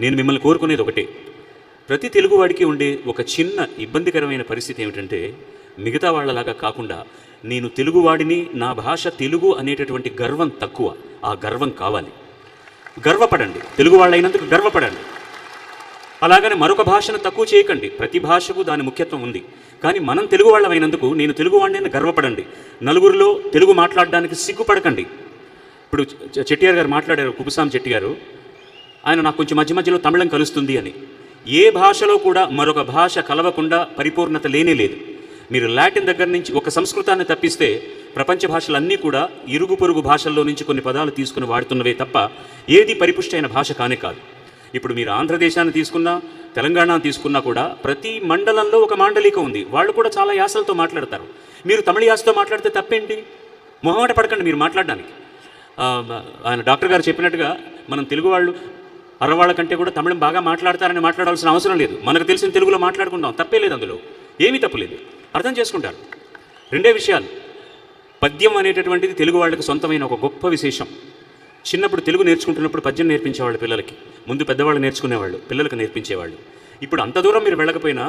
నేను మిమ్మల్ని కోరుకునేది ఒకటే, ప్రతి తెలుగువాడికి ఉండే ఒక చిన్న ఇబ్బందికరమైన పరిస్థితి ఏమిటంటే, మిగతా వాళ్ళలాగా కాకుండా నేను తెలుగువాడిని, నా భాష తెలుగు అనేటటువంటి గర్వం తక్కువ. ఆ గర్వం కావాలి. గర్వపడండి, తెలుగు వాళ్ళైనందుకు గర్వపడండి. అలాగని మరొక భాషను తక్కువ చేయకండి. ప్రతి భాషకు దాని ముఖ్యత్వం ఉంది. కానీ మనం తెలుగు వాళ్ళమైనందుకు నేను తెలుగువాడిని గర్వపడండి. నలుగురిలో తెలుగు మాట్లాడడానికి సిగ్గుపడకండి. ఇప్పుడు చెట్టియార్ గారు మాట్లాడారు, కుపుసాం చెట్టి గారు, ఆయన నాకు కొంచెం మధ్య మధ్యలో తమిళం కలుస్తుంది అని. ఏ భాషలో కూడా మరొక భాష కలవకుండా పరిపూర్ణత లేనే లేదు. మీరు లాటిన్ దగ్గర నుంచి ఒక సంస్కృతాన్ని తప్పిస్తే ప్రపంచ భాషలన్నీ కూడా ఇరుగు పొరుగు భాషల్లో నుంచి కొన్ని పదాలు తీసుకుని వాడుతున్నవే తప్ప ఏది పరిపుష్టైన భాష కానే కాదు. ఇప్పుడు మీరు ఆంధ్రదేశాన్ని తీసుకున్నా, తెలంగాణ తీసుకున్నా కూడా ప్రతి మండలంలో ఒక మాండలిక ఉంది. వాళ్ళు కూడా చాలా యాసలతో మాట్లాడతారు. మీరు తమిళ యాసతో మాట్లాడితే తప్పేంటి? మొహమాట పడకండి మీరు మాట్లాడడానికి. ఆయన డాక్టర్ గారు చెప్పినట్టుగా మనం తెలుగు వాళ్ళు అరవాళ్ళ కంటే కూడా తమిళం బాగా మాట్లాడతారని మాట్లాడాల్సిన అవసరం లేదు. మనకు తెలిసిన తెలుగులో మాట్లాడుకుందాం, తప్పే లేదు, అందులో ఏమీ తప్పులేదు, అర్థం చేసుకుంటారు. రెండే విషయాలు, పద్యం అనేటటువంటిది తెలుగు వాళ్ళకి సొంతమైన ఒక గొప్ప విశేషం. చిన్నప్పుడు తెలుగు నేర్చుకుంటున్నప్పుడు పద్యం నేర్పించేవాళ్ళు పిల్లలకి. ముందు పెద్దవాళ్ళు నేర్చుకునేవాళ్ళు, పిల్లలకు నేర్పించేవాళ్ళు. ఇప్పుడు అంత దూరం మీరు వెళ్ళకపోయినా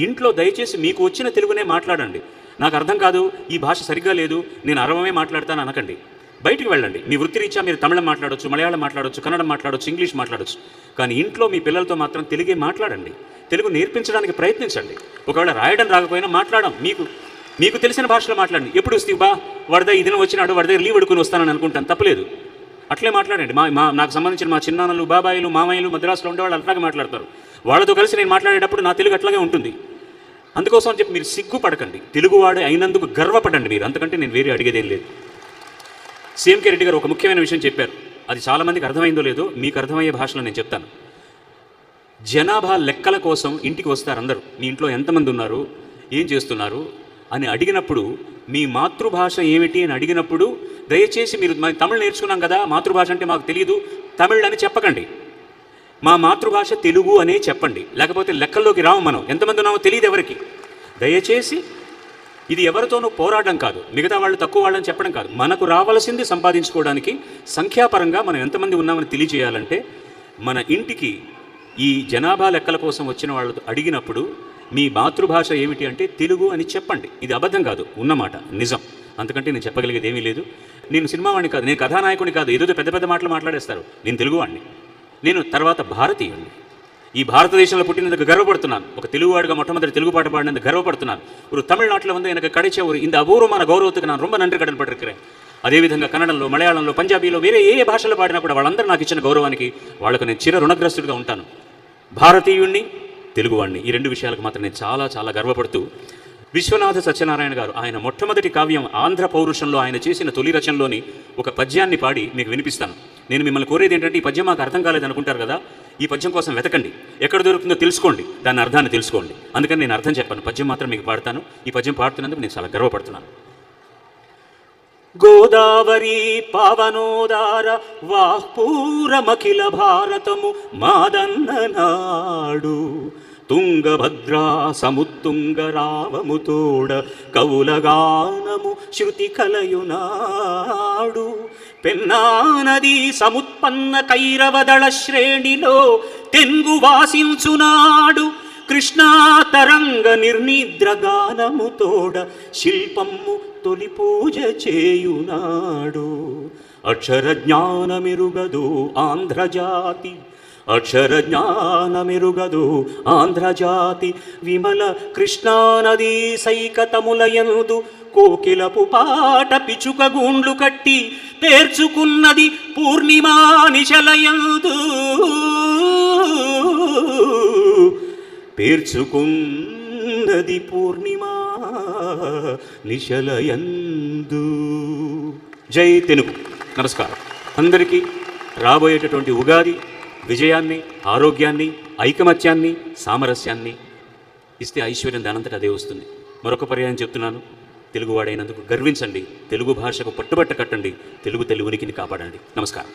ఇంట్లో దయచేసి మీకు వచ్చిన తెలుగునే మాట్లాడండి. నాకు అర్థం కాదు, ఈ భాష సరిగ్గా లేదు, నేను అరవమే మాట్లాడతాను అనకండి. బయటికి వెళ్ళండి. మీ వృత్తిరీత్యా మీరు తమిళం మాట్లాడవచ్చు, మలయాళం మాట్లాడవచ్చు, కన్నడం మాట్లాడవచ్చు, ఇంగ్లీష్ మాట్లాడవచ్చు. కానీ ఇంట్లో మీ పిల్లలతో మాత్రం తెలుగే మాట్లాడండి. తెలుగు నేర్పించడానికి ప్రయత్నించండి. ఒకవేళ రాయడం రాకపోయినా మాట్లాడడం, మీకు తెలిసిన భాషలో మాట్లాడండి. ఎప్పుడు వస్తావు బా, వరద ఈ దినం వచ్చినాడు, వరద లీవ్ అడుకుని వస్తానని అనుకుంటాను, తప్పలేదు, అట్లే మాట్లాడండి. నాకు సంబంధించిన మా చిన్నాన్నలు, బాబాయిలు, మామయ్యలు మద్రాసులో ఉండేవాళ్ళు అట్లాగే మాట్లాడతారు. వాళ్ళతో కలిసి నేను మాట్లాడేటప్పుడు నా తెలుగు అట్లాగే ఉంటుంది. అందుకోసం అని చెప్పి మీరు సిగ్గుపడకండి, తెలుగువాడే అయినందుకు గర్వపడండి మీరు. అంతకంటే నేను వేరే అడిగేదేం లేదు. సిఎంకే రెడ్డి గారు ఒక ముఖ్యమైన విషయం చెప్పారు. అది చాలామందికి అర్థమైందో లేదో, మీకు అర్థమయ్యే భాషలో నేను చెప్తాను. జనాభా లెక్కల కోసం ఇంటికి వస్తారు అందరూ. మీ ఇంట్లో ఎంతమంది ఉన్నారు, ఏం చేస్తున్నారు అని అడిగినప్పుడు, మీ మాతృభాష ఏమిటి అని అడిగినప్పుడు దయచేసి మీరు తమిళ్ నేర్చుకున్నాం కదా, మాతృభాష అంటే మాకు తెలియదు తమిళ్ అని చెప్పకండి. మా మాతృభాష తెలుగు అనే చెప్పండి. లేకపోతే లెక్కల్లోకి రాము. మనం ఎంతమంది ఉన్నామో తెలియదు ఎవరికి. దయచేసి ఇది ఎవరితోనూ పోరాటం కాదు, మిగతా వాళ్ళు తక్కువ వాళ్ళని చెప్పడం కాదు. మనకు రావాల్సింది సంపాదించుకోవడానికి సంఖ్యాపరంగా మనం ఎంతమంది ఉన్నామని తెలియజేయాలంటే, మన ఇంటికి ఈ జనాభా లెక్కల కోసం వచ్చిన వాళ్ళు అడిగినప్పుడు మీ మాతృభాష ఏమిటి అంటే తెలుగు అని చెప్పండి. ఇది అబద్ధం కాదు, ఉన్నమాట, నిజం. అంతకంటే నేను చెప్పగలిగేది ఏమీ లేదు. నేను సినిమావాడిని కాదు, నేను కథానాయకుని కాదు, ఏదో పెద్ద పెద్ద మాటలు మాట్లాడేస్తారు. నేను తెలుగువాడిని, నేను తర్వాత భారతీయుడిని. ఈ భారతదేశంలో పుట్టినందుకు గర్వపడుతున్నాను. ఒక తెలుగువాడిగా మొట్టమొదటి తెలుగు పాట పాడినందుకు గర్వపడుతున్నాను. ஒரு தமிழ்நாட்டில் வந்து எனக்கு கிடைச்ச ஒரு இந்த అపూర్వమైన గౌరవத்துக்கு நான் ரொம்ப நன்றி கடன் பட்டிருக்கிறேன். అదేవిధంగా కన్నడంలో, మలయాళంలో, పంజాబీలో, వేరే ఏ భాషలో పాడినా కూడా వాళ్ళందరూ నాకు ఇచ్చిన గౌరవానికి వాళ్ళకు నేను చిర రుణగ్రస్తుడిగా ఉంటాను. భారతీయుణ్ణి, తెలుగువాడిని, ఈ రెండు విషయాలకు మాత్రం నేను చాలా చాలా గర్వపడుతూ, విశ్వనాథ సత్యనారాయణ గారు ఆయన మొట్టమొదటి కావ్యం ఆంధ్ర పౌరుషంలో ఆయన చేసిన తొలి రచనలోని ఒక పద్యాన్ని పాడి మీకు వినిపిస్తాను. నేను మిమ్మల్ని కోరేది ఏంటంటే, ఈ పద్యం మాకు అర్థం కాలేదు అనుకుంటారు కదా, ఈ పద్యం కోసం వెతకండి, ఎక్కడ దొరుకుతుందో తెలుసుకోండి, దాని అర్థాన్ని తెలుసుకోండి. అందుకని నేను అర్థం చెప్పాను, పద్యం మాత్రం మీకు పాడతాను. ఈ పద్యం పాడుతున్నందుకు నేను చాలా గర్వపడుతున్నాను. గోదావరి పావనోదార వాహ్పూరమఖిల భారతము మాదన్న నాడు, తుంగభద్రా సముత్తుంగ రావముతోడ కవులగానము శృతి కలయునాడు, పెన్నా నది సముత్పన్న కైరవదళ శ్రేణిలో తెంగు వాసించునాడు, కృష్ణా తరంగ నిర్నిద్రగానముతోడ శిల్పము తొలి పూజ చేయునాడు, అక్షర జ్ఞానమిరుగదు ఆంధ్రజాతి, అక్షర జ్ఞానమిరుగదు ఆంధ్రజాతి, విమల కృష్ణానదీ సైకతములయందు కోకిలపు పాట పిచుక గూండ్లు కట్టి పేర్చుకున్నది పూర్ణిమా నిశలయందు, పేర్చుకున్నది పూర్ణిమా నిశలయందు. జై తెలుగు. నమస్కారం. అందరికీ రాబోయేటటువంటి ఉగాది విజయాన్ని, ఆరోగ్యాన్ని, ఐకమత్యాన్ని, సామరస్యాన్ని ఇస్తే ఐశ్వర్యం దానంతట అదే వస్తుంది. మరొక పర్యాయం చెప్తున్నాను, తెలుగువాడైనందుకు గర్వించండి, తెలుగు భాషకు పట్టుబట్ట కట్టండి, తెలుగు ఉనికిని కాపాడండి. నమస్కారం.